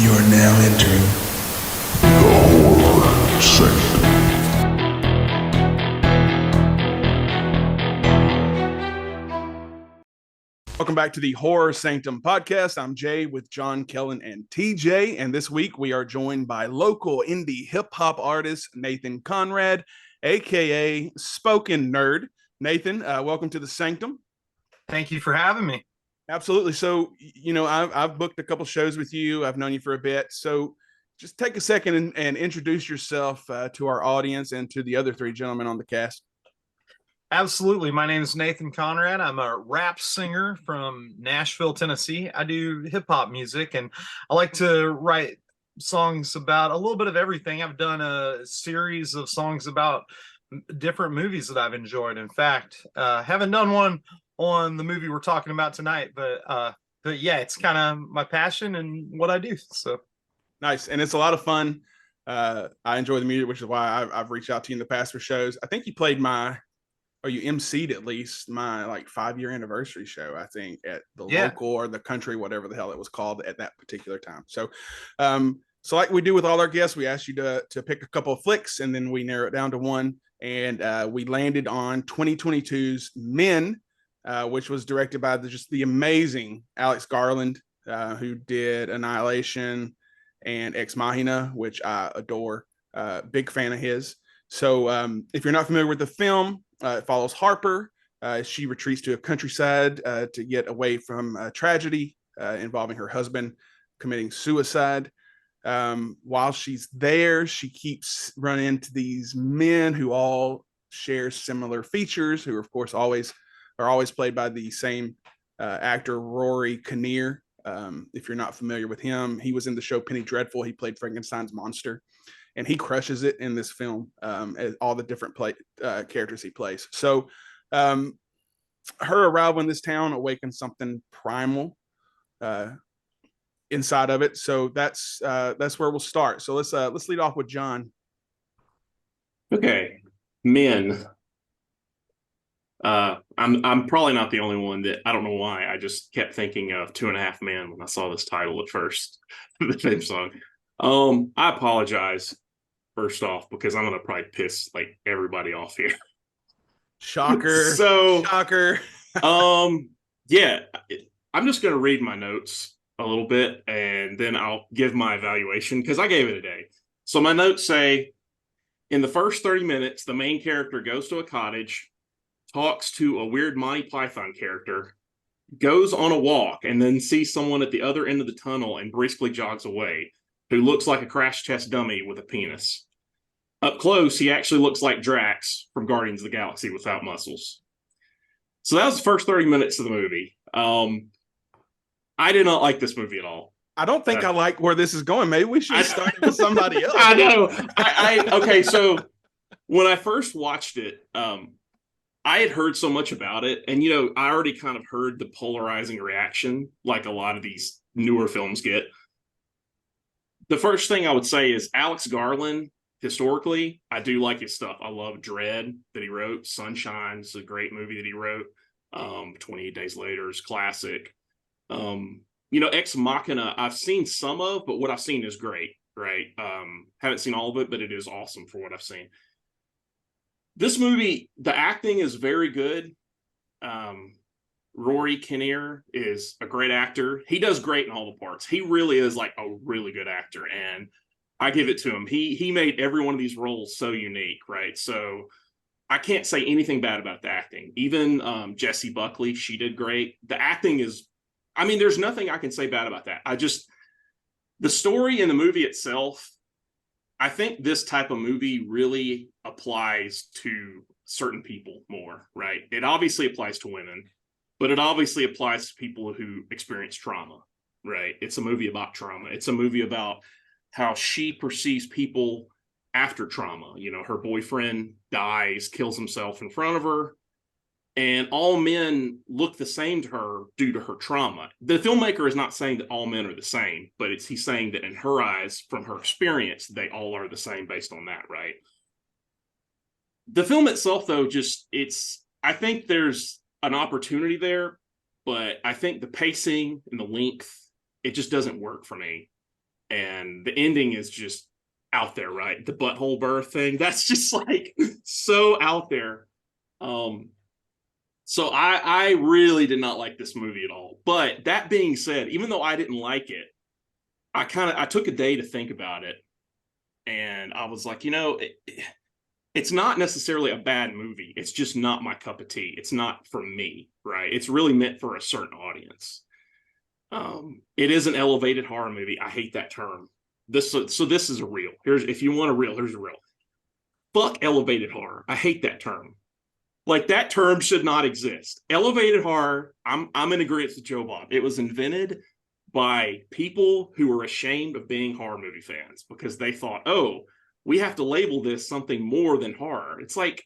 You are now entering the Horror Sanctum. Welcome back to the Horror Sanctum podcast. I'm Jay with John, Kellen, and TJ. And this week we are joined by local indie hip hop artist Nathan Conrad, aka Spoken Nerd. Nathan, welcome to the Sanctum. Thank you for having me. Absolutely. So, I've booked a couple shows with you. I've known you for a bit. So just take a second and introduce yourself to our audience and to the other three gentlemen on the cast. Absolutely. My name is Nathan Conrad. I'm a rap singer from Nashville, Tennessee. I do hip hop music and I like to write songs about a little bit of everything. I've done a series of songs about different movies that I've enjoyed. In fact, haven't done one on the movie we're talking about tonight, but yeah, it's kind of my passion and what I do. So nice. And it's a lot of fun. I enjoy the music, which is why I've reached out to you in the past for shows. I think you played you emceed at least my 5-year anniversary show, I think, at the local or the country, whatever the hell it was called at that particular time. So, so like we do with all our guests, we asked you to pick a couple of flicks and then we narrow it down to one. And we landed on 2022's Men, which was directed by the amazing Alex Garland, who did Annihilation and Ex Machina, which I adore. Big fan of his. So if you're not familiar with the film, it follows Harper. She retreats to a countryside to get away from a tragedy involving her husband committing suicide. While she's there, she keeps running into these men who all share similar features, who are, of course, always played by the same actor, Rory Kinnear. If you're not familiar with him, he was in the show Penny Dreadful. He played Frankenstein's monster. And he crushes it in this film, as all the different characters he plays. So her arrival in this town awakens something primal inside of it. So that's where we'll start. So let's lead off with John. Okay, Men. I'm probably not the only one that, I don't know why, I just kept thinking of 2.5 Men when I saw this title at first, the theme song. I apologize first off, because I'm gonna probably piss everybody off here. Shocker. Shocker. Yeah, I'm just gonna read my notes a little bit and then I'll give my evaluation because I gave it a day. So my notes say, in the first 30 minutes, the main character goes to a cottage, talks to a weird Monty Python character, goes on a walk, and then sees someone at the other end of the tunnel and briskly jogs away, who looks like a crash test dummy with a penis. Up close, he actually looks like Drax from Guardians of the Galaxy without muscles. So that was the first 30 minutes of the movie. I did not like this movie at all. I don't think I like where this is going. Maybe we should start with somebody else. I know. Okay, so when I first watched it, I had heard so much about it, and I already kind of heard the polarizing reaction like a lot of these newer films get. The first thing I would say is Alex Garland, historically, I do like his stuff. I love Dread that he wrote. Sunshine is a great movie that he wrote. 28 Days Later is classic. Ex Machina, I've seen some of, but what I've seen is great, right? Haven't seen all of it, but it is awesome for what I've seen. This movie, the acting is very good. Rory Kinnear is a great actor. He does great in all the parts. He really is a really good actor, and I give it to him. He made every one of these roles so unique, right? So I can't say anything bad about the acting. Even Jessie Buckley, she did great. The acting is, there's nothing I can say bad about that. The story in the movie itself, I think this type of movie really applies to certain people more, right? It obviously applies to women, but it obviously applies to people who experience trauma, right? It's a movie about trauma. It's a movie about how she perceives people after trauma. Her boyfriend dies, kills himself in front of her, and all men look the same to her due to her trauma. The filmmaker is not saying that all men are the same, but he's saying that in her eyes, from her experience, they all are the same based on that, right? The film itself, though, I think there's an opportunity there, but I think the pacing and the length, it just doesn't work for me. and the ending is just out there, right? The butthole birth thing, that's just like so out there. So I really did not like this movie at all. But that being said, even though I didn't like it, I took a day to think about it, and I was like, it's not necessarily a bad movie. It's just not my cup of tea. It's not for me, right? It's really meant for a certain audience. It is an elevated horror movie. I hate that term. This is a reel. If you want a reel, here's a reel. Fuck elevated horror. I hate that term. Like, that term should not exist. Elevated horror, I'm in agreement with Joe Bob. It was invented by people who were ashamed of being horror movie fans because they thought, oh, we have to label this something more than horror. It's like,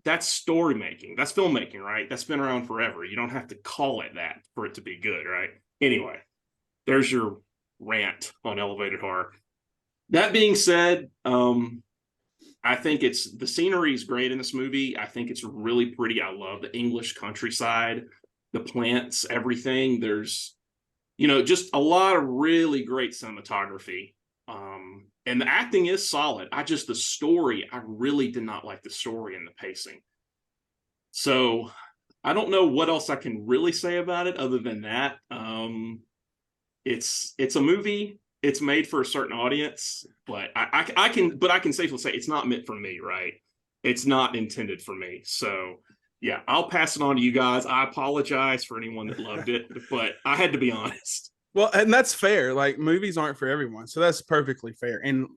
that's story making. That's filmmaking, right? That's been around forever. You don't have to call it that for it to be good, right? Anyway, there's your rant on elevated horror. That being said, I think the scenery is great in this movie. I think it's really pretty. I love the English countryside, the plants, everything. There's, just a lot of really great cinematography. And the acting is solid. The story, I really did not like the story and the pacing. So I don't know what else I can really say about it other than that. It's a movie. It's made for a certain audience, but I can safely say it's not meant for me, right? It's not intended for me. So yeah, I'll pass it on to you guys. I apologize for anyone that loved it, but I had to be honest. Well, and that's fair. Like, movies aren't for everyone, so that's perfectly fair. And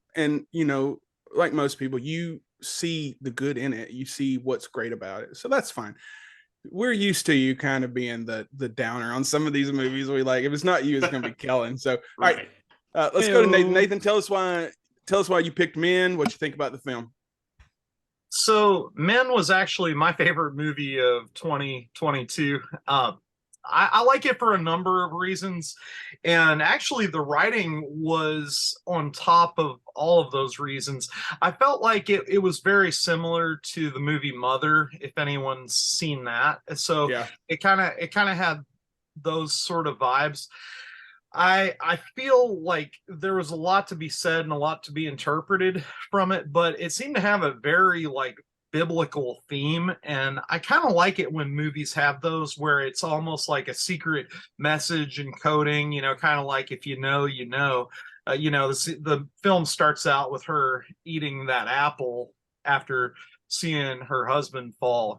like most people, you see the good in it. You see what's great about it, so that's fine. We're used to you kind of being the downer on some of these movies. We like, if it's not you, it's going to be Kellen. So Right. all right. Let's go to Nathan. Nathan, tell us why you picked Men. What you think about the film? So Men was actually my favorite movie of 2022. I like it for a number of reasons, and actually the writing was on top of all of those reasons. I felt like it was very similar to the movie Mother, if anyone's seen that. So Yeah. it kind of had those sort of vibes. I feel like there was a lot to be said and a lot to be interpreted from it, but it seemed to have a very biblical theme, and I kind of like it when movies have those where it's almost like a secret message and coding, kind of like if you know, the film starts out with her eating that apple after seeing her husband fall.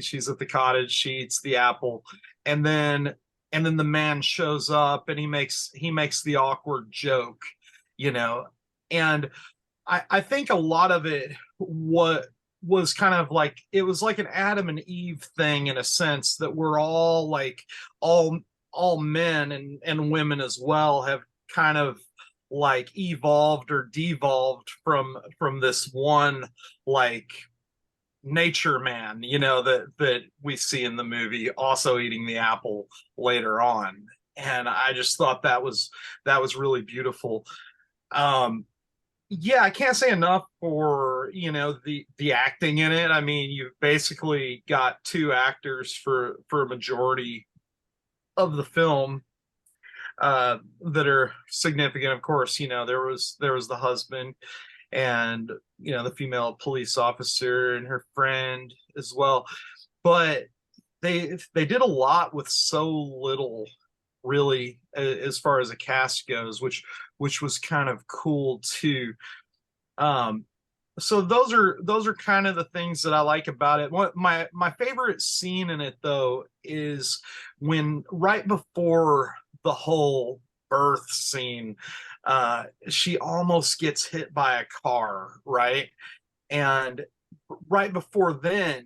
She's at the cottage, she eats the apple, and then the man shows up and he makes the awkward joke, and I think a lot of it was kind of like, it was like an Adam and Eve thing, in a sense, that we're all all men and women as well have kind of evolved or devolved from this one nature man, that we see in the movie, also eating the apple later on. And I just thought that was really beautiful. Yeah, I can't say enough for the acting in it. I mean, you've basically got two actors for a majority of the film that are significant. Of course, there was the husband, and the female police officer and her friend as well. But they did a lot with so little, really, as far as a cast goes, which was kind of cool too. So those are kind of the things that I like about it. My favorite scene in it, though, is when right before the whole birth scene, she almost gets hit by a car, right? And right before then,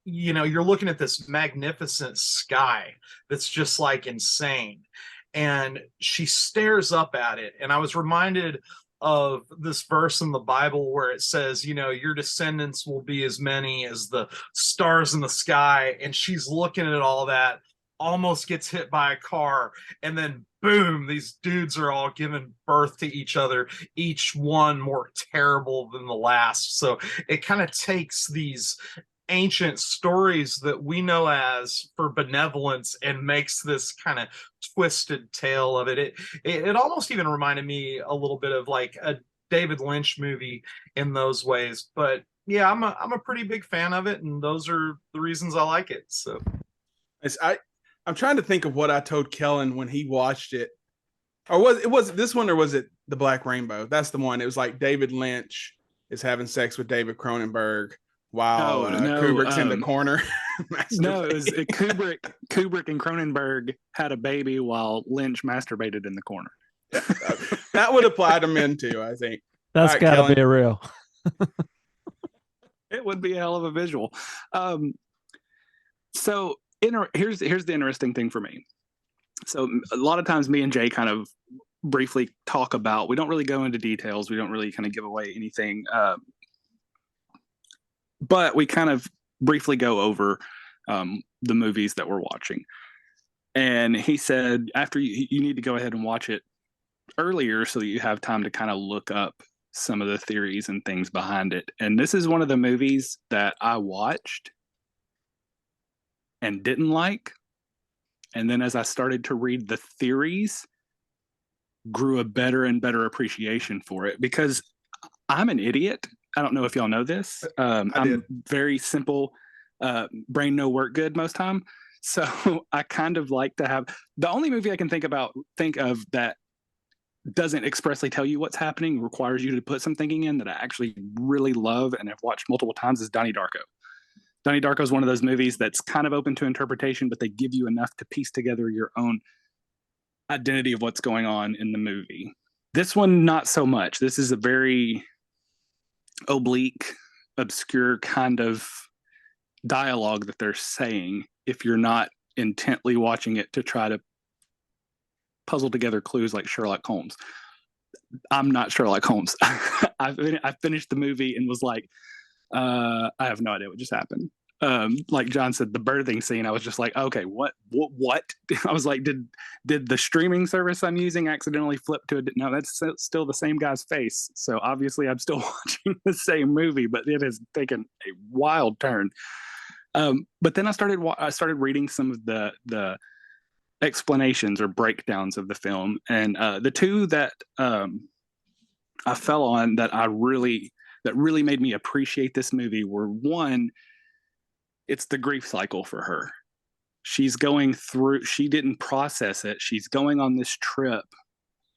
you're looking at this magnificent sky that's just insane, and she stares up at it, and I was reminded of this verse in the Bible where it says, your descendants will be as many as the stars in the sky. And she's looking at all that, almost gets hit by a car, and then boom, these dudes are all giving birth to each other, each one more terrible than the last. So it kind of takes these ancient stories that we know as for benevolence and makes this kind of twisted tale of it. It almost even reminded me a little bit of like a David Lynch movie in those ways. But yeah, I'm a pretty big fan of it, and those are the reasons I like it. So I'm trying to think of what I told Kellen when he watched it. Or was it this one, or was it The Black Rainbow? That's the one. It was like David Lynch is having sex with David Cronenberg while Kubrick's in the corner. No, it was Kubrick and Cronenberg had a baby while Lynch masturbated in the corner. That would apply to men too, I think. That's right, got to Kellen. be real. It would be a hell of a visual. So here's the interesting thing for me. So a lot of times me and Jay kind of briefly talk about, we don't really go into details. We don't really kind of give away anything. But we kind of briefly go over the movies that we're watching. And he said, after you need to go ahead and watch it earlier so that you have time to kind of look up some of the theories and things behind it. And this is one of the movies that I watched and didn't like. And then as I started to read the theories, grew a better and better appreciation for it, because I'm an idiot. I don't know if y'all know this. I'm very simple, brain no work good most time. So I kind of like to have, the only movie I can think of that doesn't expressly tell you what's happening, requires you to put some thinking in, that I actually really love and have watched multiple times, is Donnie Darko. Donnie Darko is one of those movies that's kind of open to interpretation, but they give you enough to piece together your own identity of what's going on in the movie. This one, not so much. This is a very oblique, obscure kind of dialogue that they're saying if you're not intently watching it to try to puzzle together clues like Sherlock Holmes. I'm not Sherlock Holmes. I finished the movie and was like, I have no idea what just happened. Like John said, the birthing scene, I was just like, okay, what? I was like, did the streaming service I'm using accidentally flip to it? No, that's still the same guy's face. So obviously I'm still watching the same movie, but it has taken a wild turn. But then I started reading some of the explanations or breakdowns of the film, and the two that I fell on that really made me appreciate this movie were, one, it's the grief cycle for her. She didn't process it. She's going on this trip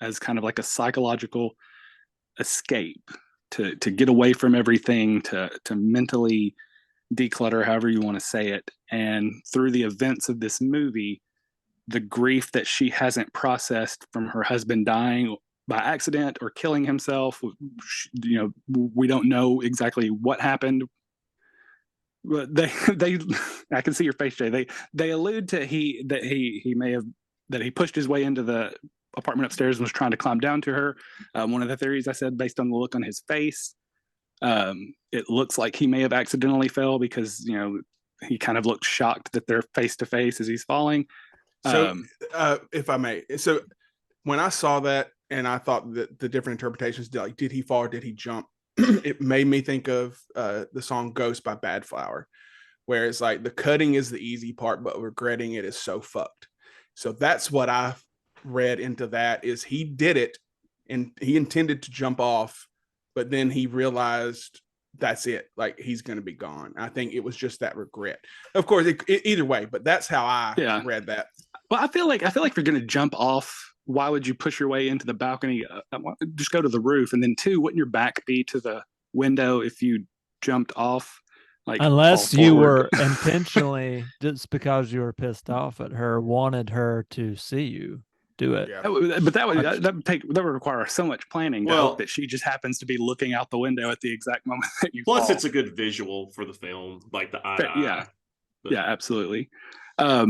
as kind of like a psychological escape to get away from everything, to mentally declutter, however you want to say it. And through the events of this movie, the grief that she hasn't processed from her husband dying by accident or killing himself, we don't know exactly what happened. But I can see your face, Jay. They allude to that he pushed his way into the apartment upstairs and was trying to climb down to her. One of the theories I said, based on the look on his face, it looks like he may have accidentally fell, because he kind of looked shocked that they're face to face as he's falling. So, if I may, so when I saw that and I thought that the different interpretations, like, did he fall or did he jump? It made me think of the song Ghost by Bad Flower, where it's like the cutting is the easy part, but regretting it is so fucked. So that's what I read into that, is he did it and he intended to jump off, but then he realized that's it. Like, he's going to be gone. I think it was just that regret. Of course, either way, but that's how I read that. Well, I feel like if you're going to jump off, why would you push your way into the balcony? Just go to the roof. And then two, wouldn't your back be to the window if you jumped off? Like, unless you were intentionally, just because you were pissed off at her, wanted her to see you do it. Yeah. But that would require so much planning. To hope that she just happens to be looking out the window at the exact moment that you. Plus, fall. it's a good visual for the film, like the eye. To eye. Yeah, absolutely. But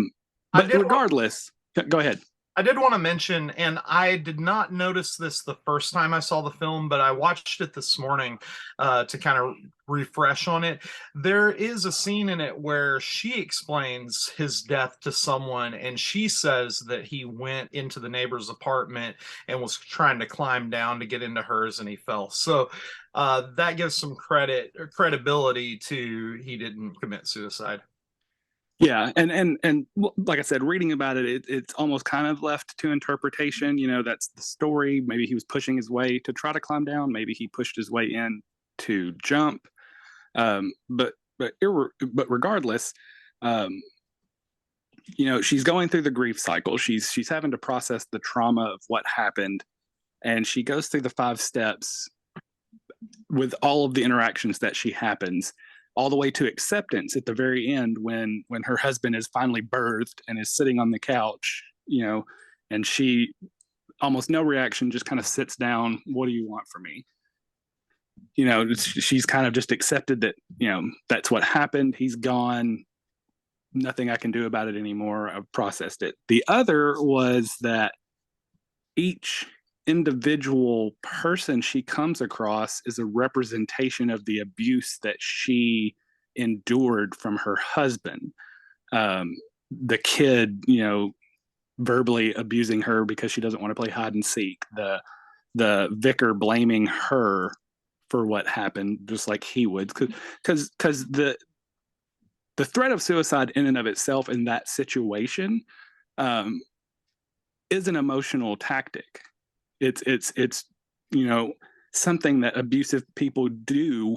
regardless, go ahead. I did want to mention, and I did not notice this the first time I saw the film, but I watched it this morning to kind of refresh on it. There is a scene in it where she explains his death to someone, and she says that he went into the neighbor's apartment and was trying to climb down to get into hers, and he fell. So that gives some credibility to he didn't commit suicide. Yeah, and like I said, reading about it, it's almost kind of left to interpretation. You know, that's the story. Maybe he was pushing his way to try to climb down. Maybe he pushed his way in to jump. But regardless, you know, she's going through the grief cycle. She's having to process the trauma of what happened, and she goes through the 5 steps with all of the interactions that she happens, all the way to acceptance at the very end when her husband is finally birthed and is sitting on the couch, you know, and she almost no reaction, just kind of sits down. What do you want from me? You know, she's kind of just accepted that, you know, that's what happened. He's gone. Nothing I can do about it anymore. I've processed it. The other was that each individual person she comes across is a representation of the abuse that she endured from her husband. The kid, you know, verbally abusing her because she doesn't want to play hide and seek. The vicar blaming her for what happened, just like he would, because the threat of suicide in and of itself in that situation is an emotional tactic. It's you know, something that abusive people do,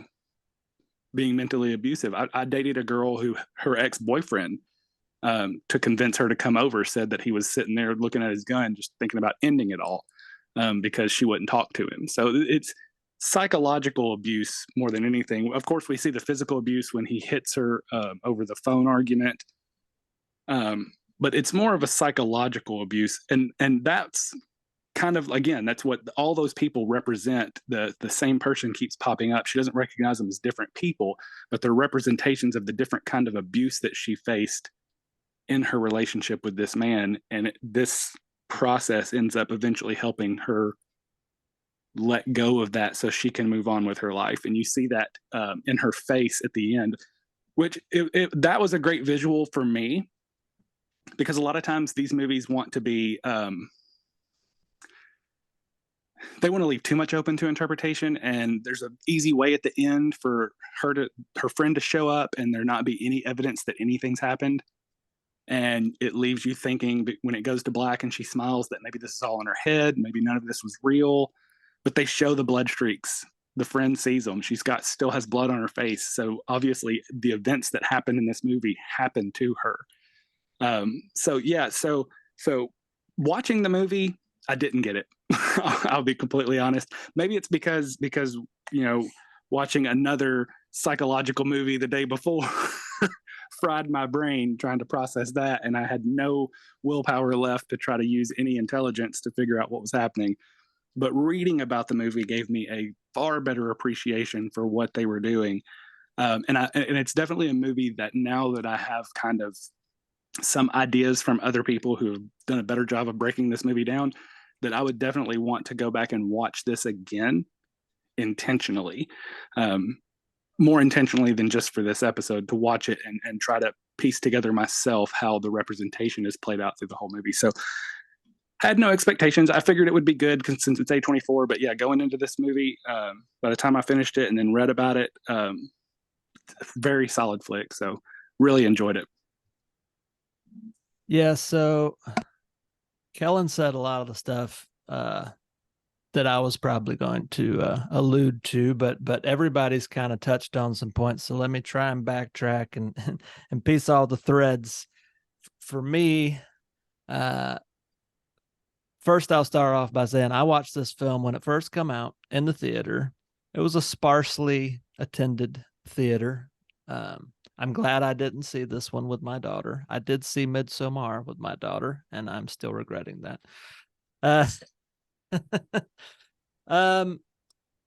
being mentally abusive. I dated a girl who her ex-boyfriend, to convince her to come over, said that he was sitting there looking at his gun, just thinking about ending it all, because she wouldn't talk to him. So it's psychological abuse more than anything. Of course, we see the physical abuse when he hits her over the phone argument. But it's more of a psychological abuse. And that's kind of, again, that's what all those people represent. The same person keeps popping up. She doesn't recognize them as different people, but they're representations of the different kind of abuse that she faced in her relationship with this man. And this process ends up eventually helping her let go of that so she can move on with her life. And you see that in her face at the end, which that was a great visual for me, because a lot of times these movies want to be they want to leave too much open to interpretation, and there's an easy way at the end for her friend to show up and there not be any evidence that anything's happened, and it leaves you thinking when it goes to black and she smiles that maybe this is all in her head, maybe none of this was real. But they show the blood streaks. The friend sees them. She's still has blood on her face, so obviously the events that happened in this movie happened to her. So watching the movie, I didn't get it. I'll be completely honest. Maybe it's because you know, watching another psychological movie the day before fried my brain trying to process that, and I had no willpower left to try to use any intelligence to figure out what was happening. But reading about the movie gave me a far better appreciation for what they were doing. And it's definitely a movie that, now that I have kind of some ideas from other people who have done a better job of breaking this movie down, that I would definitely want to go back and watch this again intentionally, more intentionally than just for this episode, to watch it and try to piece together myself how the representation is played out through the whole movie. So had no expectations. I figured it would be good since it's A24, but yeah, going into this movie, by the time I finished it and then read about it, very solid flick. So really enjoyed it. Yeah, so Kellen said a lot of the stuff that I was probably going to allude to, but everybody's kind of touched on some points. So let me try and backtrack and piece all the threads. For me, first I'll start off by saying I watched this film when it first came out in the theater. It was a sparsely attended theater. I'm glad I didn't see this one with my daughter. I did see Midsommar with my daughter, and I'm still regretting that.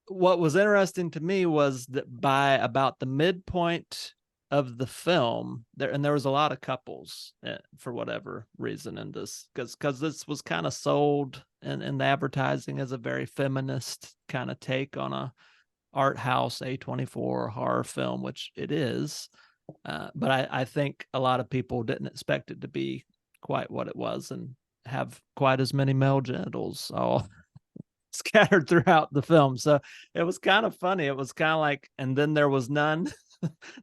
What was interesting to me was that by about the midpoint of the film there, and there was a lot of couples for whatever reason in this, because this was kind of sold in the advertising as a very feminist kind of take on a art house A24 horror film, which it is. But I think a lot of people didn't expect it to be quite what it was and have quite as many male genitals all scattered throughout the film. So it was kind of funny. It was kind of like, and then there was none.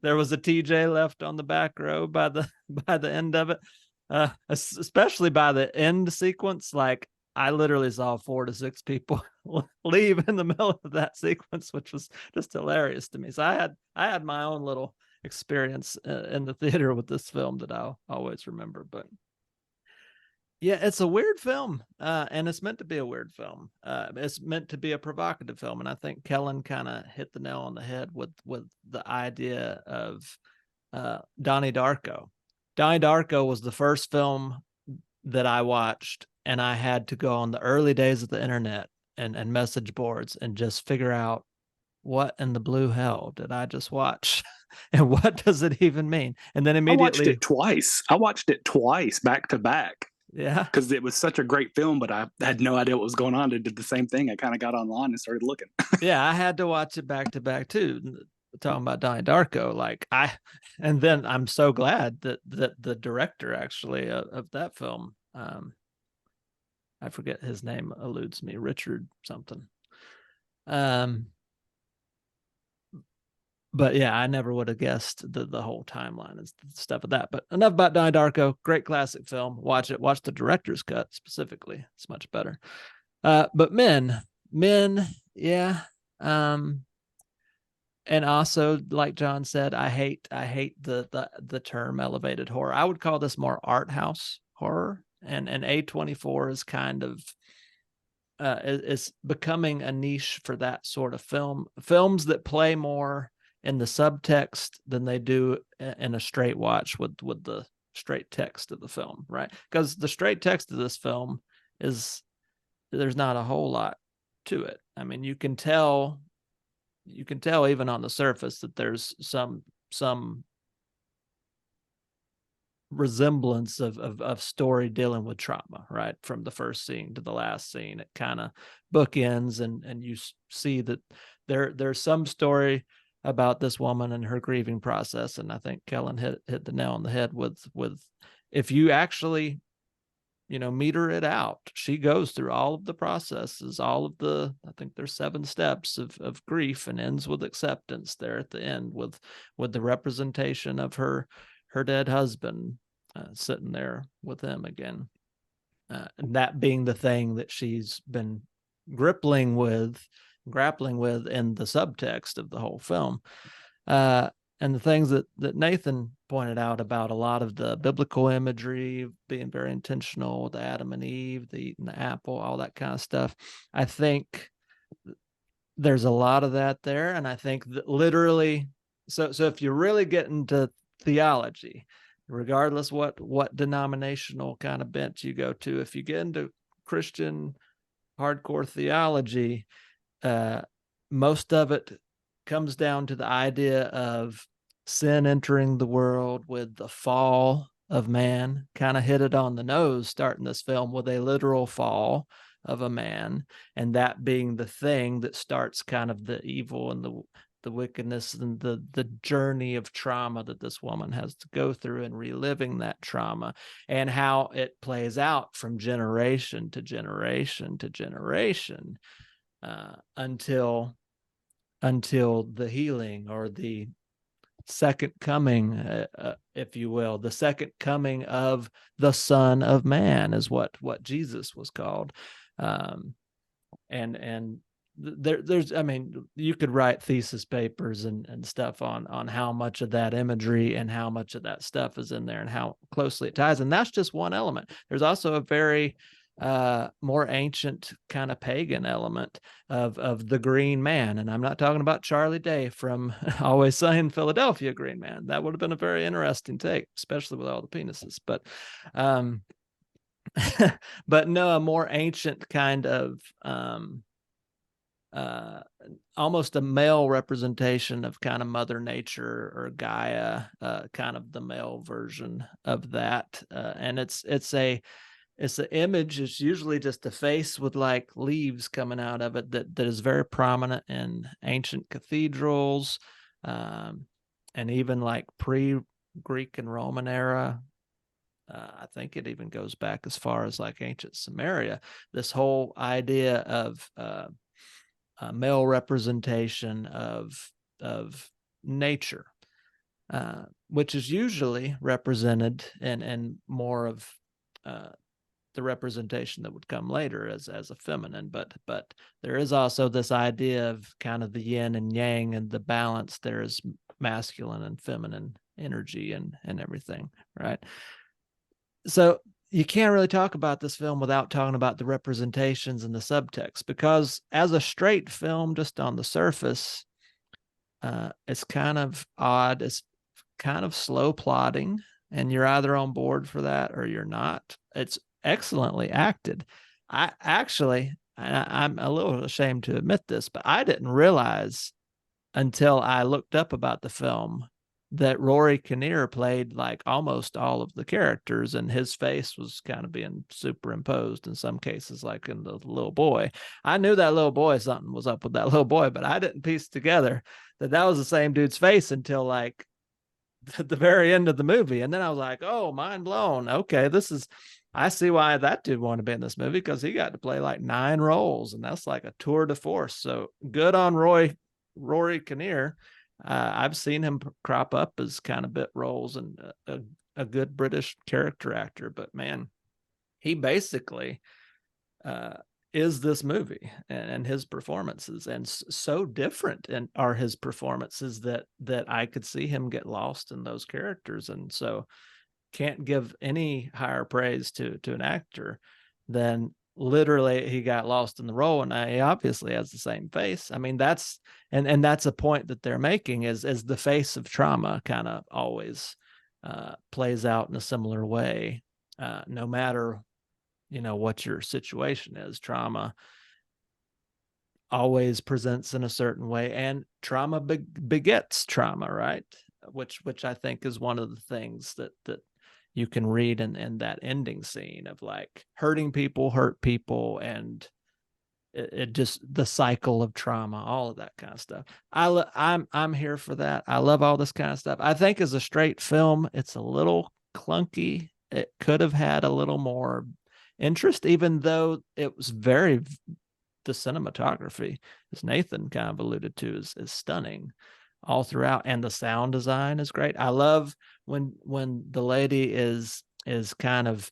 There was a TJ left on the back row by the end of it, especially by the end sequence. Like, I literally saw 4 to 6 people leave in the middle of that sequence, which was just hilarious to me. So I had my own little experience in the theater with this film that I'll always remember. But yeah, it's a weird film, and it's meant to be a weird film. It's meant to be a provocative film, and I think Kellen kind of hit the nail on the head with the idea of Donnie Darko. Donnie Darko was the first film that I watched, and I had to go on the early days of the internet and message boards and just figure out, what in the blue hell did I just watch? And what does it even mean? And then immediately I watched it twice back to back. Yeah. Because it was such a great film, but I had no idea what was going on. I did the same thing. I kind of got online and started looking. Yeah, I had to watch it back to back too. Talking about Donnie Darko, and then I'm so glad that the director actually of that film, I forget his name, eludes me, Richard something. But yeah, I never would have guessed the whole timeline and stuff of that. But enough about Donnie Darko. Great classic film. Watch it. Watch the director's cut specifically. It's much better. But men, yeah. And also, like John said, I hate the term elevated horror. I would call this more art house horror. And A24 is kind of is becoming a niche for that sort of film. Films that play more in the subtext than they do in a straight watch with the straight text of the film, right? Because the straight text of this film is, there's not a whole lot to it. I mean, you can tell even on the surface that there's some resemblance of story dealing with trauma, right? From the first scene to the last scene, it kind of bookends, and you see that there's some story about this woman and her grieving process. And I think Kellen hit the nail on the head with if you actually, meter it out, she goes through all of the processes, all of I think there's 7 steps of grief, and ends with acceptance there at the end with the representation of her dead husband sitting there with him again. And that being the thing that she's been grappling with in the subtext of the whole film. And the things that Nathan pointed out about a lot of the biblical imagery being very intentional with Adam and Eve, the eating the apple, all that kind of stuff. I think there's a lot of that there. And I think that literally, so if you really get into theology, regardless what denominational kind of bent you go to, if you get into Christian hardcore theology, most of it comes down to the idea of sin entering the world with the fall of man. Kind of hit it on the nose starting this film with a literal fall of a man, and that being the thing that starts kind of the evil and the wickedness and the journey of trauma that this woman has to go through, and reliving that trauma, and how it plays out from generation to generation to generation, until the healing, or the second coming, if you will, the second coming of the Son of Man is what Jesus was called. And there's, I mean, you could write thesis papers and stuff on how much of that imagery and how much of that stuff is in there and how closely it ties. And that's just one element. There's also a very more ancient kind of pagan element of the Green Man. And I'm not talking about Charlie Day from Always Sunny in Philadelphia Green Man. That would have been a very interesting take, especially with all the penises. But but no, a more ancient kind of almost a male representation of kind of Mother Nature or Gaia, kind of the male version of that. And it's an image. It's usually just a face with like leaves coming out of it that is very prominent in ancient cathedrals, and even like pre-Greek and Roman era. I think it even goes back as far as like ancient Samaria. This whole idea of male representation of nature, which is usually represented in more of the representation that would come later as a feminine, but there is also this idea of kind of the yin and yang and the balance. There is masculine and feminine energy and everything, right? So you can't really talk about this film without talking about the representations and the subtext, because as a straight film, just on the surface, it's kind of odd. It's kind of slow plotting, and you're either on board for that or you're not. It's excellently acted. I'm a little ashamed to admit this, but I didn't realize until I looked up about the film that Rory Kinnear played like almost all of the characters, and his face was kind of being superimposed in some cases, like in the little boy. I knew that little boy, something was up with that little boy, but I didn't piece together that was the same dude's face until like at the very end of the movie. And then I was like, oh, mind blown. Okay, I see why that dude wanted to be in this movie, because he got to play like 9 roles, and that's like a tour de force. So good on Rory Kinnear. I've seen him crop up as kind of bit roles and a good British character actor, but man, he basically is this movie and his performances, and so different are his performances that I could see him get lost in those characters. And so can't give any higher praise to an actor than literally he got lost in the role, and he obviously has the same face. I mean, that's a point that they're making, is the face of trauma kind of always plays out in a similar way, no matter what your situation is. Trauma always presents in a certain way, and trauma begets trauma, right? Which I think is one of the things that you can read in that ending scene of like hurting people hurt people, and it just the cycle of trauma, all of that kind of stuff. I'm here for that. I love all this kind of stuff. I think as a straight film, it's a little clunky. It could have had a little more interest, even though it was the cinematography, as Nathan kind of alluded to, is stunning all throughout, and the sound design is great. I love when the lady is kind of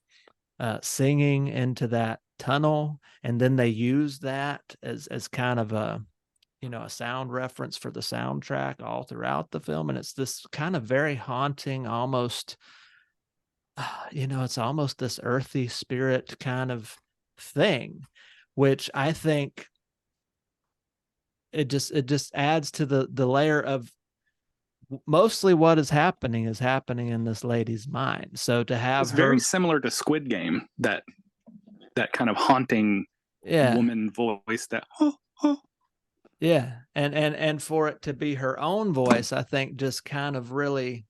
singing into that tunnel, and then they use that as kind of a sound reference for the soundtrack all throughout the film, and it's this kind of very haunting, almost it's almost this earthy spirit kind of thing, which I think it just adds to the layer of mostly what is happening in this lady's mind. So to have it's very similar to Squid Game, that kind of haunting woman voice, that yeah, and for it to be her own voice, I think just kind of really,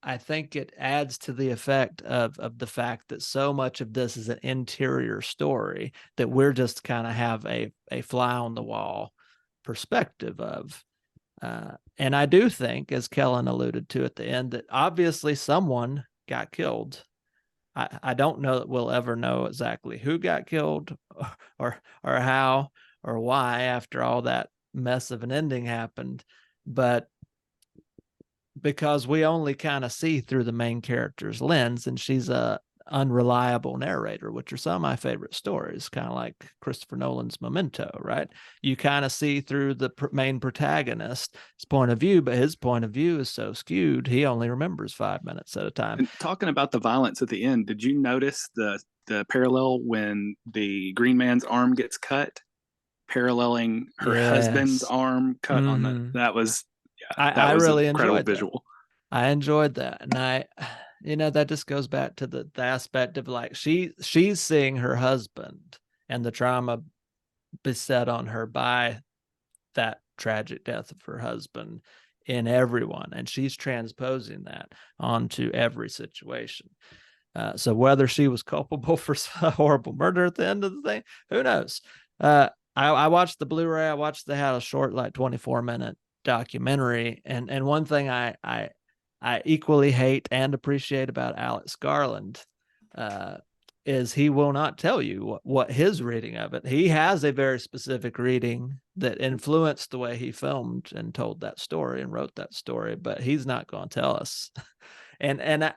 I think it adds to the effect of the fact that so much of this is an interior story that we're just kind of have a fly on the wall perspective of. And I do think, as Kellen alluded to at the end, that obviously someone got killed. I don't know that we'll ever know exactly who got killed or how or why after all that mess of an ending happened, but because we only kind of see through the main character's lens, and she's a unreliable narrator, which are some of my favorite stories, kind of like Christopher Nolan's Memento, right? You kind of see through the main protagonist's point of view, but his point of view is so skewed, he only remembers 5 minutes at a time. And talking about the violence at the end, did you notice the parallel when the Green Man's arm gets cut, paralleling her husband's arm cut on that was I really enjoyed visual. I enjoyed that, and that just goes back to the aspect of like she's seeing her husband and the trauma beset on her by that tragic death of her husband in everyone, and she's transposing that onto every situation. So whether she was culpable for a horrible murder at the end of the thing, who knows? I watched the Blu-ray. They had a short, like 24-minute documentary, and one thing I equally hate and appreciate about Alex Garland is he will not tell you what his reading of it. He has a very specific reading that influenced the way he filmed and told that story and wrote that story, but he's not going to tell us. And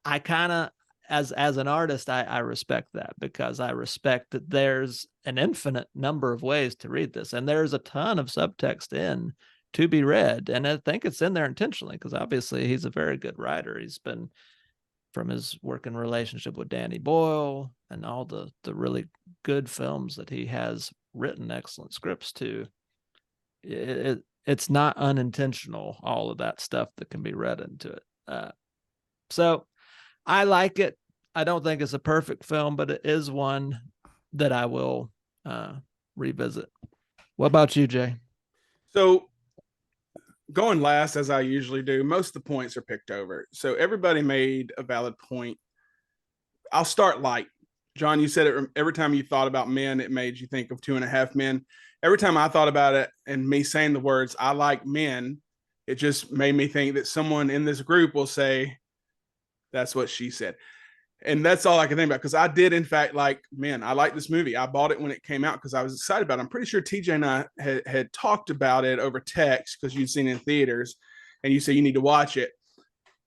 I kind of, as an artist, I respect that, because I respect that there's an infinite number of ways to read this, and there's a ton of subtext in to be read, and I think it's in there intentionally, because obviously he's a very good writer. He's been, from his working relationship with Danny Boyle and all the really good films that he has written excellent scripts to, it's not unintentional, all of that stuff that can be read into it. So I like it. I don't think it's a perfect film, but it is one that I will revisit. What about you, Jay? So going last, as I usually do, most of the points are picked over. So everybody made a valid point. I'll start light. John, you said it, every time you thought about men, it made you think of 2.5 Men. Every time I thought about it and me saying the words, I like men, it just made me think that someone in this group will say, that's what she said. And that's all I can think about, because I did, in fact, like men. I like this movie. I bought it when it came out because I was excited about it. I'm pretty sure TJ and I had talked about it over text because you'd seen it in theaters and you said you need to watch it.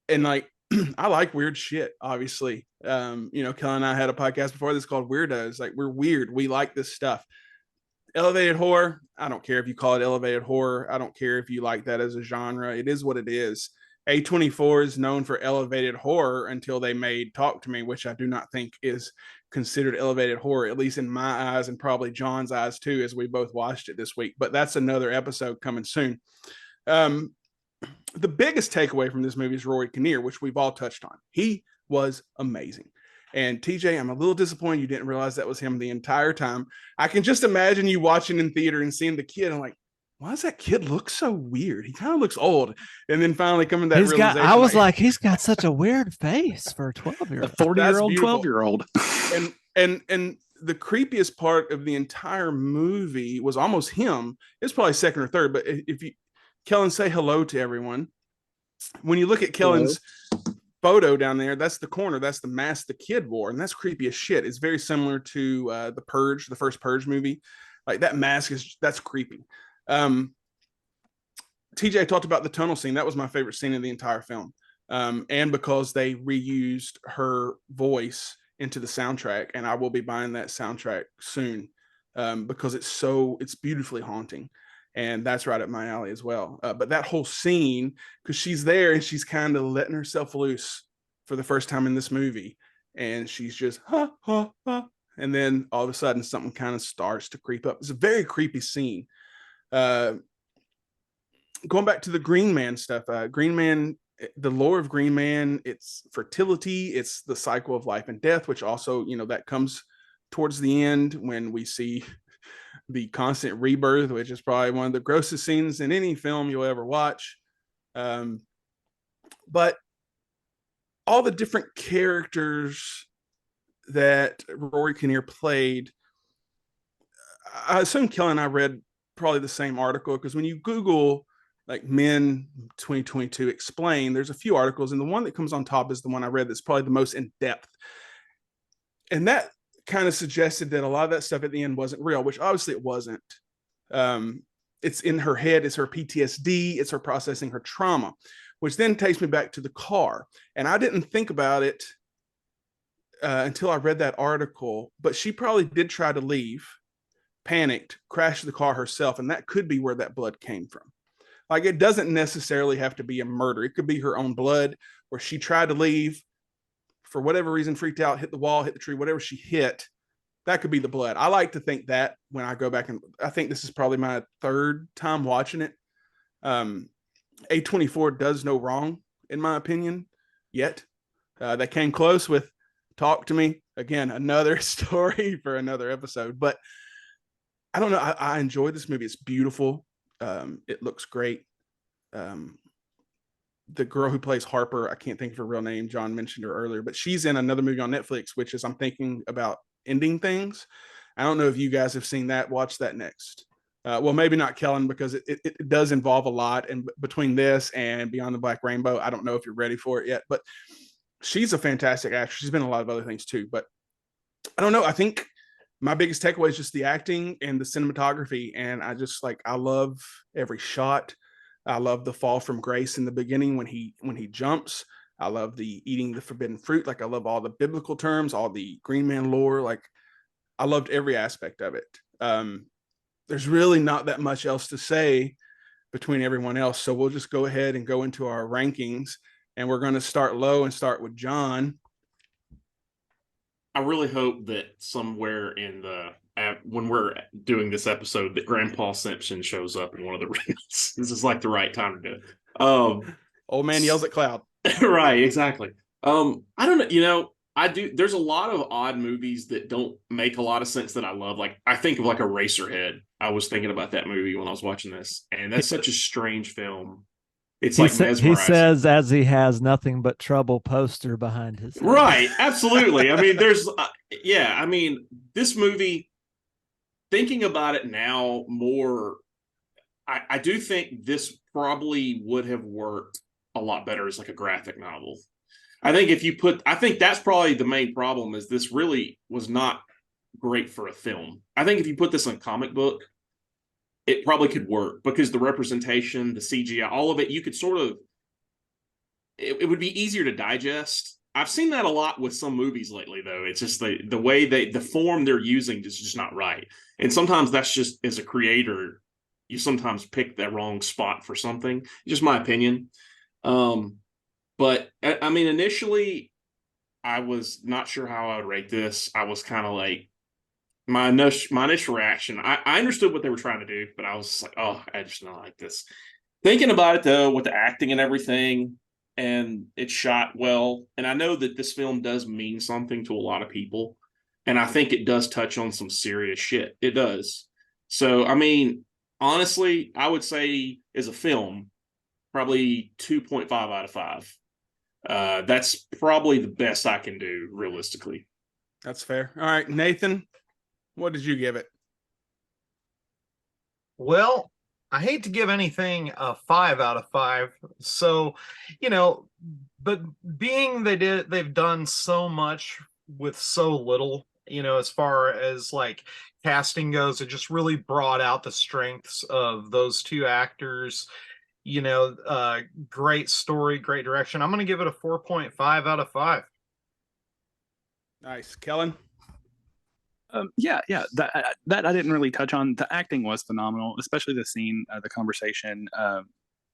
And like, I like weird shit, obviously. Kelly and I had a podcast before this called Weirdos. Like, we're weird. We like this stuff. Elevated horror, I don't care if you call it elevated horror. I don't care if you like that as a genre. It is what it is. A24 is known for elevated horror until they made Talk to Me, which I do not think is considered elevated horror, at least in my eyes and probably John's eyes too, as we both watched it this week. But that's another episode coming soon. The biggest takeaway from this movie is Rory Kinnear, which we've all touched on. He was amazing. And TJ, I'm a little disappointed you didn't realize that was him the entire time. I can just imagine you watching in theater and seeing the kid and like, why does that kid look so weird? He kind of looks old. And then finally coming to that realization. I was like, he's got such a weird face for a 12-year-old. A 40-year-old, 12-year-old. And the creepiest part of the entire movie was almost him. It's probably second or third, but if you, Kellen, say hello to everyone. When you look at Kellen's photo down there, that's the corner, that's the mask the kid wore, and that's creepy as shit. It's very similar to the Purge, the first Purge movie. Like, that mask that's creepy. TJ talked about the tunnel scene. That was my favorite scene in the entire film. And because they reused her voice into the soundtrack, and I will be buying that soundtrack soon, because it's beautifully haunting. And that's right up my alley as well. But that whole scene, because she's there and she's kind of letting herself loose for the first time in this movie. And she's just, ha, ha, ha. And then all of a sudden something kind of starts to creep up. It's a very creepy scene. Going back to the Green Man stuff, Green Man, the lore of Green Man, it's fertility, it's the cycle of life and death, which also, that comes towards the end when we see the constant rebirth, which is probably one of the grossest scenes in any film you'll ever watch. But all the different characters that Rory Kinnear played, I assume Kelly and I read probably the same article, because when you Google like Men 2022 Explain, there's a few articles, and the one that comes on top is the one I read that's probably the most in depth. And that kind of suggested that a lot of that stuff at the end wasn't real, which obviously it wasn't. It's in her head, it's her PTSD, it's her processing her trauma, which then takes me back to the car. And I didn't think about it until I read that article, but she probably did try to leave, panicked, crashed the car herself, and that could be where that blood came from. Like, it doesn't necessarily have to be a murder. It could be her own blood, where she tried to leave, for whatever reason, freaked out, hit the wall, hit the tree, whatever she hit, that could be the blood. I like to think that when I go back, and I think this is probably my third time watching it. A24 does no wrong, in my opinion, yet. They came close with Talk to Me. Again, another story for another episode. But I don't know. I enjoyed this movie. It's beautiful. It looks great. The girl who plays Harper, I can't think of her real name. John mentioned her earlier, but she's in another movie on Netflix, which is I'm thinking about ending things. I don't know if you guys have seen that. Watch that next. Well, maybe not Kellen, because it does involve a lot. And between this and Beyond the Black Rainbow, I don't know if you're ready for it yet, but she's a fantastic actress. She's been in a lot of other things too, but I don't know. I think my biggest takeaway is just the acting and the cinematography. And I love every shot. I love the fall from grace in the beginning when he jumps. I love the eating the forbidden fruit. Like, I love all the biblical terms, all the Green Man lore. Like, I loved every aspect of it. There's really not that much else to say between everyone else. So we'll just go ahead and go into our rankings, and we're going to start low and start with John. I really hope that somewhere in when we're doing this episode, that Grandpa Simpson shows up in one of the rings. This is like the right time to do it. Old man yells at cloud. Right, exactly. I don't know. I do. There's a lot of odd movies that don't make a lot of sense that I love. Like, I think of like Eraserhead. I was thinking about that movie when I was watching this, and that's such a strange film. It's like mesmerizing. He says as he has nothing but trouble poster behind his head. Right, absolutely. I mean, there's, I mean, this movie, thinking about it now more, I do think this probably would have worked a lot better as like a graphic novel. I think that's probably the main problem, is this really was not great for a film. I think if you put this in a comic book, it probably could work, because the representation, the CGI, all of it, you could sort of, it would be easier to digest. I've seen that a lot with some movies lately, though. It's just the way the form they're using is just not right. And sometimes that's just, as a creator, you sometimes pick the wrong spot for something. Just my opinion. But I mean, initially, I was not sure how I would rate this. I was kind of like, my initial reaction, I understood what they were trying to do, but I was just like, oh, I just don't like this. Thinking about it, though, with the acting and everything, and it's shot well, and I know that this film does mean something to a lot of people, and I think it does touch on some serious shit. It does. So, I mean, honestly, I would say as a film, probably 2.5 out of 5. That's probably the best I can do, realistically. That's fair. All right, Nathan, what did you give it? Well, I hate to give anything a 5 out of 5. So, but being they've done so much with so little, as far as like casting goes, it just really brought out the strengths of those two actors. Great story, great direction. I'm going to give it a 4.5 out of 5. Nice. Kellen? That I didn't really touch on. The acting was phenomenal, especially the scene, the conversation.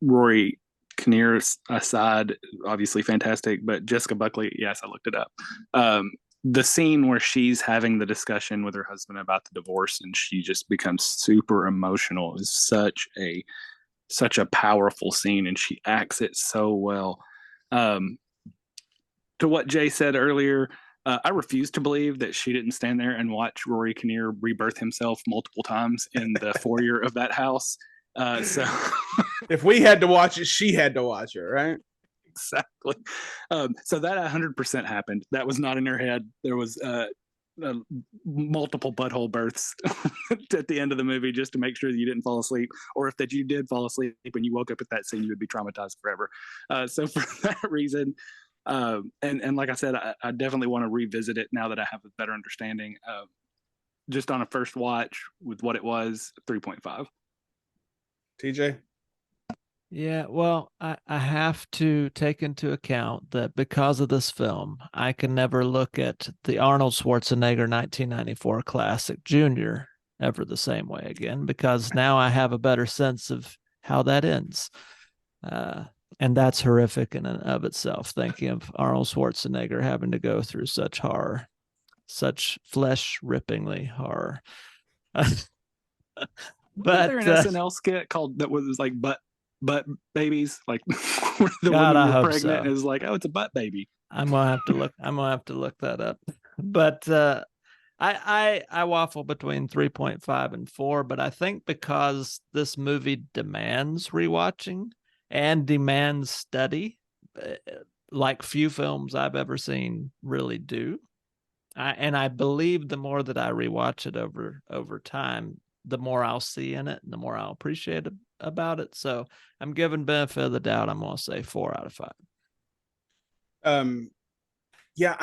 Rory Kinnear's aside, obviously fantastic, but Jessica Buckley, yes, I looked it up. The scene where she's having the discussion with her husband about the divorce and she just becomes super emotional is such a powerful scene, and she acts it so well. To what Jay said earlier, I refuse to believe that she didn't stand there and watch Rory Kinnear rebirth himself multiple times in the foyer of that house. So if we had to watch it, she had to watch it, right? Exactly. So that 100% happened. That was not in her head. There was multiple butthole births at the end of the movie just to make sure that you didn't fall asleep, or if that you did fall asleep and you woke up at that scene, you would be traumatized forever. So for that reason, and like I said, I definitely want to revisit it now that I have a better understanding. Just on a first watch with what it was, 3.5. TJ? Yeah, well, I have to take into account that because of this film, I can never look at the Arnold Schwarzenegger 1994 classic Junior ever the same way again, because now I have a better sense of how that ends. And that's horrific in and of itself, thinking of Arnold Schwarzenegger having to go through such horror, such flesh-rippingly horror. But there an SNL skit called that was like butt babies, like the God, woman I hope pregnant so. is like, oh, it's a butt baby. I'm gonna have to look that up. But I waffle between 3.5 and 4, but I think because this movie demands rewatching and demands study, like few films I've ever seen really do. And I believe the more that I rewatch it over time, the more I'll see in it and the more I'll appreciate about it. So I'm giving benefit of the doubt. I'm gonna say 4 out of 5. Yeah,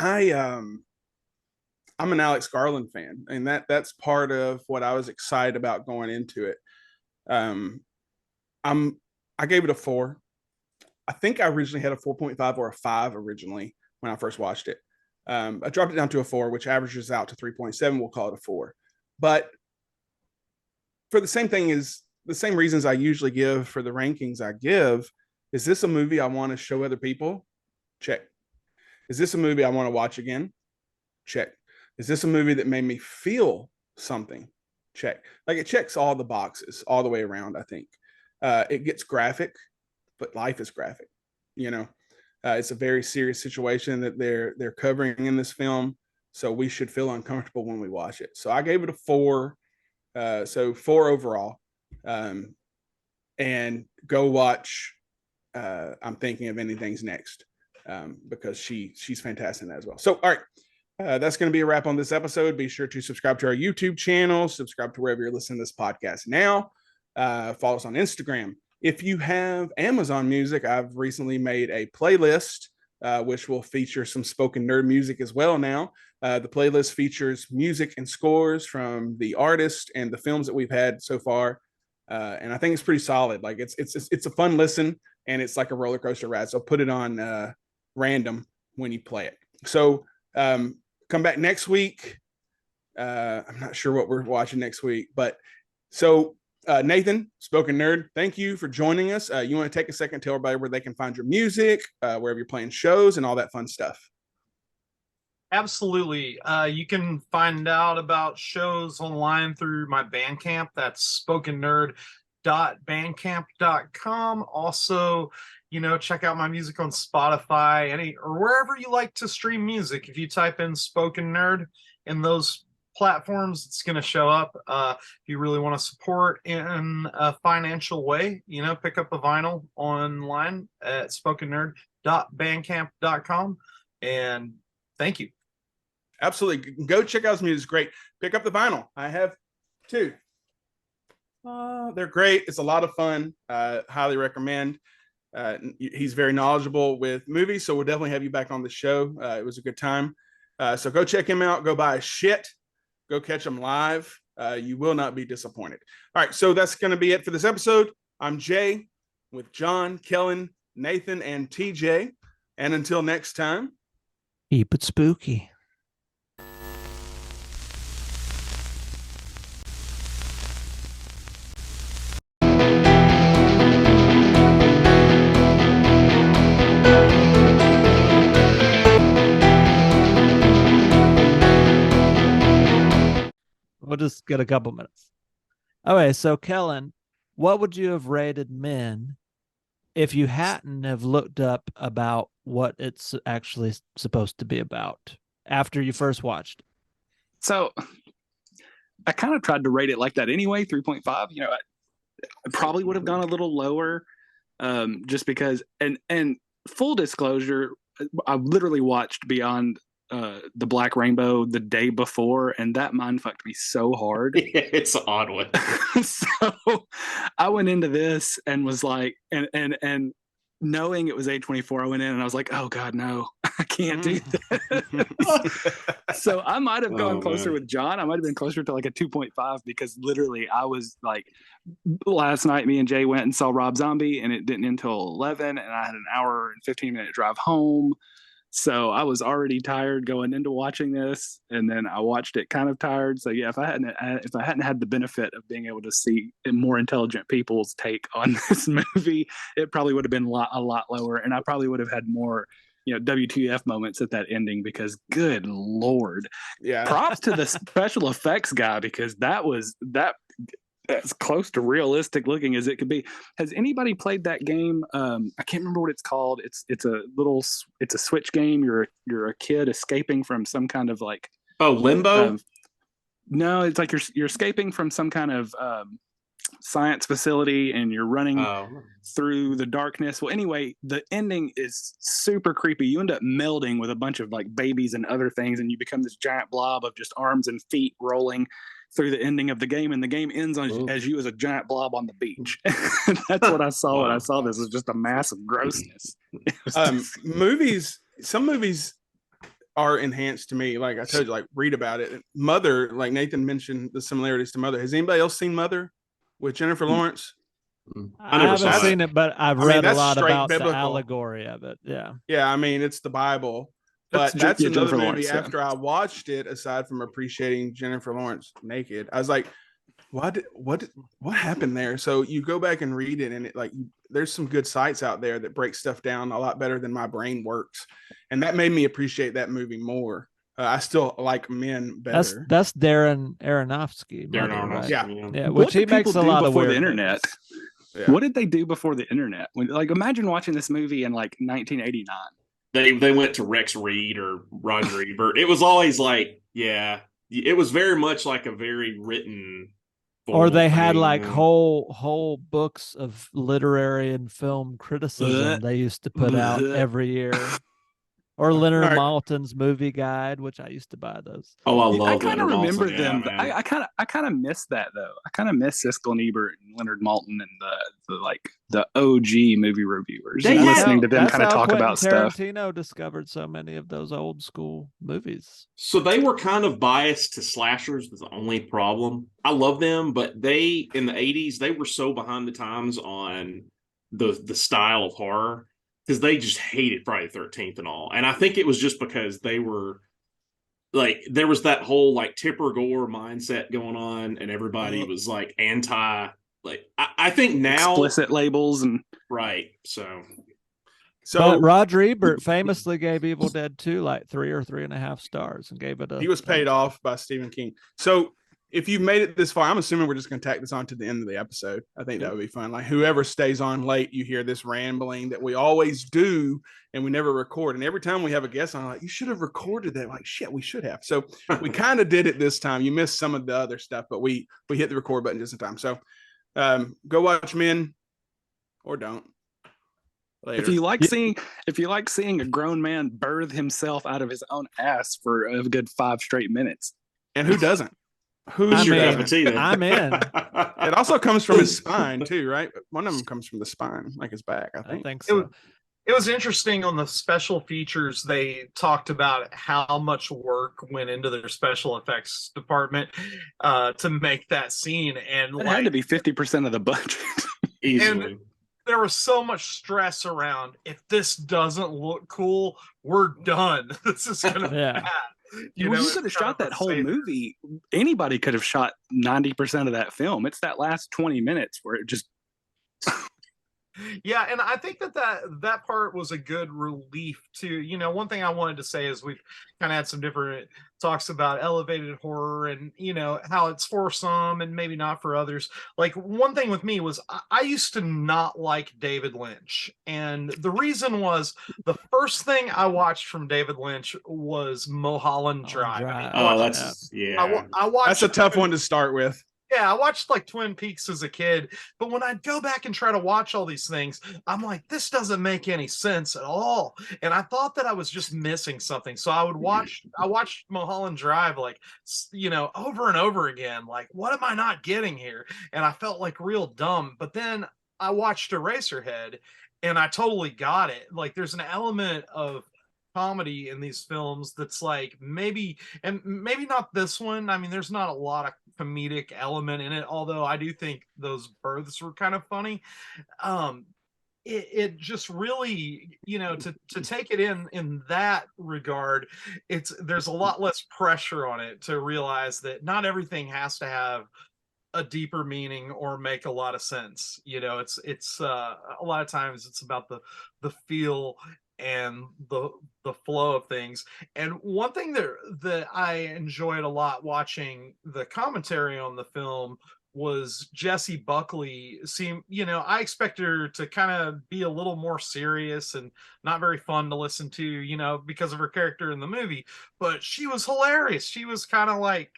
I'm an Alex Garland fan, and that's part of what I was excited about going into it. I gave it a 4. I think I originally had a 4.5 or a 5 originally when I first watched it. I dropped it down to a 4, which averages out to 3.7. We'll call it a 4. But for the same thing is the same reasons I usually give for the rankings I give. Is this a movie I want to show other people? Check. Is this a movie I want to watch again? Check. Is this a movie that made me feel something? Check. Like it checks all the boxes all the way around, I think. It gets graphic, but life is graphic. You know, it's a very serious situation that they're covering in this film. So we should feel uncomfortable when we watch it. So I gave it a 4. So 4 overall. And go watch I'm Thinking of Anything's Next. Because she's fantastic in that as well. So, all right. That's going to be a wrap on this episode. Be sure to subscribe to our YouTube channel, subscribe to wherever you're listening to this podcast now. Follow us on Instagram. If you have Amazon Music, I've recently made a playlist, which will feature some spoken nerd music as well now. The playlist features music and scores from the artist and the films that we've had so far. And I think it's pretty solid. Like it's a fun listen, and it's like a roller coaster ride. So put it on random when you play it. So come back next week. I'm not sure what we're watching next week, but so Nathan, Spoken Nerd, thank you for joining us. You want to take a second, tell everybody where they can find your music, wherever you're playing shows, and all that fun stuff. Absolutely. You can find out about shows online through my Bandcamp. That's spokennerd.bandcamp.com. Also, check out my music on Spotify, or wherever you like to stream music. If you type in Spoken Nerd in those platforms, it's going to show up. If you really want to support in a financial way, pick up a vinyl online at spokennerd.bandcamp.com. And thank you. Absolutely. Go check out his music. It's great. Pick up the vinyl. I have 2. They're great. It's a lot of fun. Highly recommend. He's very knowledgeable with movies, so we'll definitely have you back on the show. It was a good time. So go check him out. Go buy his shit. Go catch him live. You will not be disappointed. All right, so that's going to be it for this episode. I'm Jay with John, Kellen, Nathan, and TJ. And until next time, keep it spooky. We'll just get a couple minutes. Okay, so Kellen, what would you have rated Men if you hadn't have looked up about what it's actually supposed to be about after you first watched it? So I kind of tried to rate it like that anyway, 3.5. I probably would have gone a little lower, just because. And full disclosure, I literally watched Beyond the Black Rainbow the day before, and that mind fucked me so hard. It's an odd one. So I went into this and was like, and knowing it was A24, I went in and I was like, oh God, no, I can't do this. So I might have gone closer with John. I might have been closer to like a 2.5, because literally I was like, last night me and Jay went and saw Rob Zombie, and it didn't end until 11, and I had an hour and 15-minute drive home. So I was already tired going into watching this, and then I watched it kind of tired. So yeah, if I hadn't had the benefit of being able to see more intelligent people's take on this movie, it probably would have been a lot lower, and I probably would have had more, WTF moments at that ending, because good Lord, yeah, props to the special effects guy, because that's close to realistic looking as it could be. Has anybody played that game? I can't remember what it's called. It's a Switch game. You're a kid escaping from some kind of like Limbo. No, it's like you're escaping from some kind of science facility and you're running Oh, through the darkness. Well, anyway, the ending is super creepy. You end up melding with a bunch of like babies and other things, and you become this giant blob of just arms and feet rolling through the ending of the game, and the game ends on as you as a giant blob on the beach. That's what I saw when I saw this. Is just a massive grossness. Movies, some movies are enhanced to me. Like I told you, like read about it. Mother, like Nathan mentioned the similarities to Mother. Has anybody else seen Mother with Jennifer Lawrence? I never haven't saw seen it, but I've read a that's lot straight about the biblical. allegory of it. Yeah. Yeah, I mean it's the Bible. But that's yeah, another Jennifer movie. Lawrence, yeah. After I watched it, aside from appreciating Jennifer Lawrence naked, I was like, what happened there? So you go back and read it, and it there's some good sites out there that break stuff down a lot better than my brain works, and that made me appreciate that movie more. I still like Men better. That's Darren Aronofsky. Darren Mother, Aronofsky, right? Yeah, What which he did people makes a do lot of before weird the internet? Yeah. What did they do before the internet? Like, imagine watching this movie in like 1989. They went to Rex Reed or Roger Ebert. It was always like, yeah, it was very much like a very written. Or they had thing, like whole books of literary and film criticism they used to put out every year. Or Leonard Maltin's movie guide, which I used to buy those. Oh, I I love kind of Leonard remember Maltin, them. yeah, I kind of miss that though. I kind of miss Siskel and Ebert and Leonard Maltin and the OG movie reviewers. They And had- listening to them That's kind of how talk Quentin about stuff. Tarantino discovered so many of those old school movies. So they were kind of biased to slashers. Was the only problem. I love them, but they in the 80s they were so behind the times on the style of horror because they just hated Friday the 13th and all. And I think it was just because they were like there was that whole like Tipper Gore mindset going on, and everybody was like anti. Like I think now Explicit labels and right. So But Roger Ebert famously gave Evil Dead 2 like 3 or 3.5 stars and gave it a. he was paid off by Stephen King. So if you've made it this far, I'm assuming we're just going to tack this on to the end of the episode. I think that would be fun. Like whoever stays on late, you hear this rambling that we always do and we never record. And every time we have a guest on, like, you should have recorded that. Like, shit, we should have. So we kind of did it this time. You missed some of the other stuff, but we hit the record button just in time. So go watch Men or don't. Later. if you like seeing a grown man birth himself out of his own ass for a good 5 straight minutes. And who doesn't? Who's I'm your in. cup of tea then? I'm in. It also comes from his spine too, right? One of them comes from the spine, like his back, I I think. think so. It was interesting on the special features. They talked about how much work went into their special effects department to make that scene, and It had to be 50% of the budget. Easily. there was so much stress around. If this doesn't look cool, we're done. This is gonna be Yeah. bad. You could have shot that whole movie. Anybody could have shot 90% of that film. It's that last 20 minutes where it just. Yeah, and I think that part was a good relief too. One thing I wanted to say is we've kind of had some different talks about elevated horror and how it's for some and maybe not for others. Like one thing with me was I used to not like David Lynch, and the reason was the first thing I watched from David Lynch was Mulholland Drive. Oh, that's yeah. I watched. That's a tough one to start with. Yeah, I watched like Twin Peaks as a kid, but when I'd go back and try to watch all these things, I'm like, this doesn't make any sense at all. And I thought that I was just missing something. So I watched Mulholland Drive like, over and over again. Like, what am I not getting here? And I felt like real dumb. But then I watched Eraserhead and I totally got it. Like, there's an element of comedy in these films that's like maybe not this one. I mean, there's not a lot of comedic element in it, although I do think those births were kind of funny. It just really, to take it in that regard, there's a lot less pressure on it to realize that not everything has to have a deeper meaning or make a lot of sense. It's a lot of times it's about the feel and the flow of things. And one thing that I enjoyed a lot watching the commentary on the film was Jessie Buckley. I expected her to kind of be a little more serious and not very fun to listen to, because of her character in the movie, but she was hilarious. She was kind of like,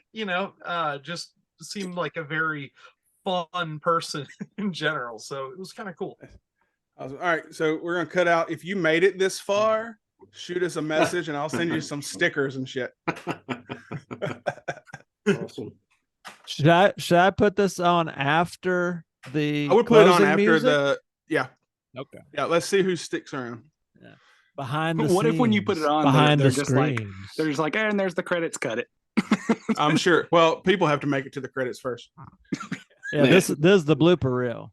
just seemed like a very fun person in general. So it was kind of cool. All right, so we're gonna cut out. If you made it this far, shoot us a message and I'll send you some stickers and shit. Awesome. Should I put this on after the I would put it on closing after music? Okay. Yeah, let's see who sticks around. Behind the What scenes, if when you put it on, behind they're the just like, screens? they're just like, and there's the credits, cut it. I'm sure. Well, people have to make it to the credits first. Yeah, this is the blooper reel.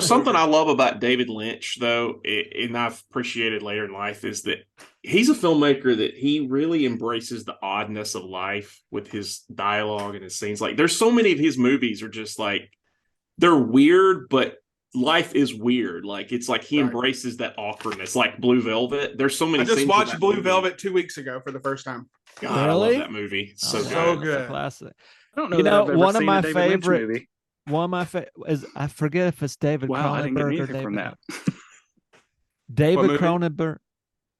Something I love about David Lynch, though, and I've appreciated later in life, is that he's a filmmaker that he really embraces the oddness of life with his dialogue and his scenes. Like, there's so many of his movies are just like, they're weird, but life is weird. Like, it's like he embraces that awkwardness, like Blue Velvet. There's so many. I just scenes watched in that Blue movie. Velvet 2 weeks ago for the first time. God, Really? I love that movie. It's so Oh, good. So that's a good. classic. I don't know. You that know, I've ever one of seen my a David Lynch favorite- movie. One of my is I forget if it's David Wow, I didn't get Cronenberg or anything David from that. David movie? Cronenberg.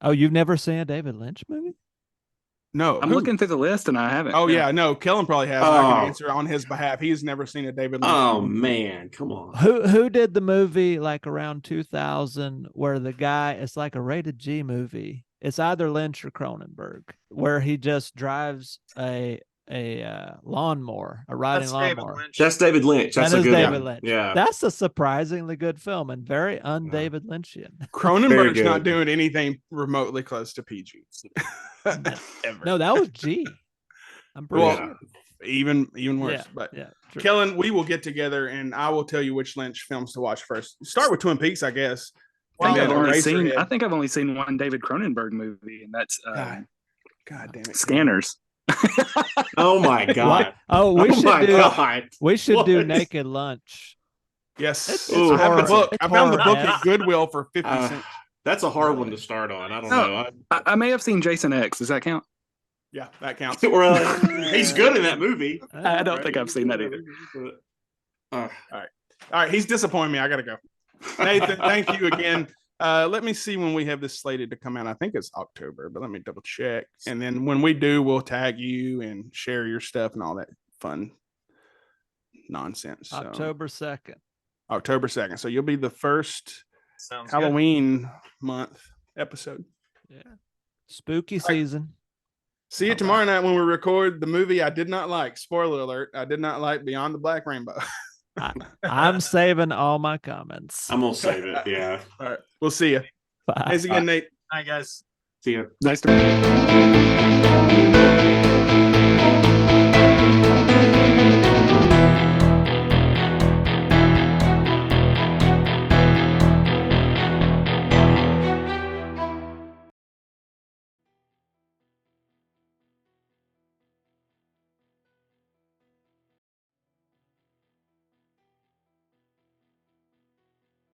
Oh, you've never seen a David Lynch movie? No, I'm who? looking through the list and I haven't. Oh yeah, no. Kellen probably has. I Oh. can answer on his behalf. He's never seen a David Lynch. Oh movie. man, come on. Who did the movie like around 2000 where the guy, it's like a rated G movie. It's either Lynch or Cronenberg, where he just drives a lawnmower, a riding That's David lawnmower. Lynch. That's David Lynch. That's That a is good David one. Lynch. Yeah. That's a surprisingly good film and very un-David Lynchian. Cronenberg's good. not doing anything remotely close to PG. Ever. No, that was G. I'm pretty Well, sure. even worse. Yeah, But yeah. True. Kellen, we will get together and I will tell you which Lynch films to watch first. Start with Twin Peaks, I guess. I think, And then Eraserhead. I think I've only seen one David Cronenberg movie, and that's God damn it. Scanners. Oh my god. Oh, Oh my god. we should do What? Naked Lunch. Yes. It's I have the horror. book. It's I found the book horror. at Goodwill for 50 cents. That's a hard one to start on. I don't No. know. I may have seen Jason X. Does that count? Yeah, that counts. He's good in that movie. I don't think I've seen that either. All right, he's disappointing me. I gotta go. Nathan, thank you again. Let me see when we have this slated to come out. I think it's October, but let me double check. And then when we do, we'll tag you and share your stuff and all that fun nonsense. So, October 2nd. October 2nd. So you'll be the first Sounds Halloween month episode. Yeah. Spooky season. See you tomorrow night when we record the movie I did not like. Spoiler alert. I did not like Beyond the Black Rainbow. I'm saving all my comments. I'm gonna save it. Yeah. All right. We'll see you. Bye. Thanks again, Nate. Good. Hi guys. See ya. Nice to meet you.